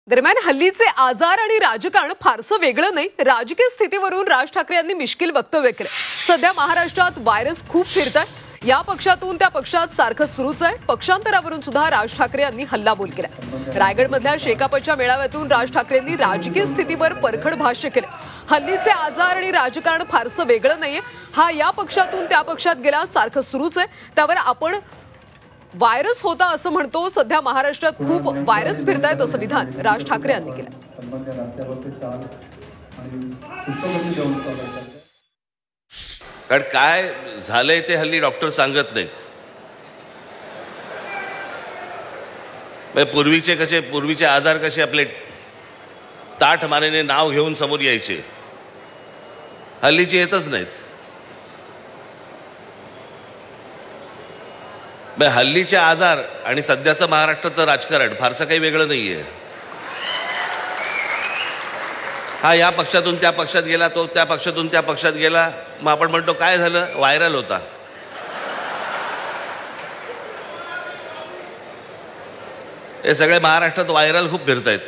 दरम्यान हल्लीचे आजार आणि राजकारण फारसं वेगळं नाही. राजकीय स्थितीवरून राज ठाकरे यांनी मिश्किल वक्तव्य केलं. सध्या महाराष्ट्रात व्हायरस खूप फिरताय. या पक्षातून त्या पक्षात सारखं सुरूच आहे. पक्षांतरावरून सुद्धा राज ठाकरे यांनी हल्लाबोल केला. रायगडमधल्या शेकापच्या मेळाव्यातून राज ठाकरेंनी राजकीय स्थितीवर परखड भाष्य केलं. हल्लीचे आजार आणि राजकारण फारसं वेगळं नाहीये. हा या पक्षातून त्या पक्षात गेला, सारखं सुरूच आहे. त्यावर आपण व्हायरस होता असं म्हणतो. सध्या महाराष्ट्रात खूप व्हायरस फिरतायत असं विधान राज ठाकरे यांनी केलं. कारण काय झालंय ते हल्ली डॉक्टर सांगत नाहीत. पूर्वीचे आजार कसे आपले ताठ मानेने नाव घेऊन समोर यायचे, हल्लीचे येतच नाहीत. हल्लीचे आजार आणि सध्याचं महाराष्ट्राचं राजकारण फारसं काही वेगळं नाहीये. हा या पक्षातून त्या पक्षात गेला, तो त्या पक्षातून त्या पक्षात गेला. मग आपण म्हणतो काय झालं, व्हायरल होता. हे सगळे महाराष्ट्रात व्हायरल खूप फिरतायत.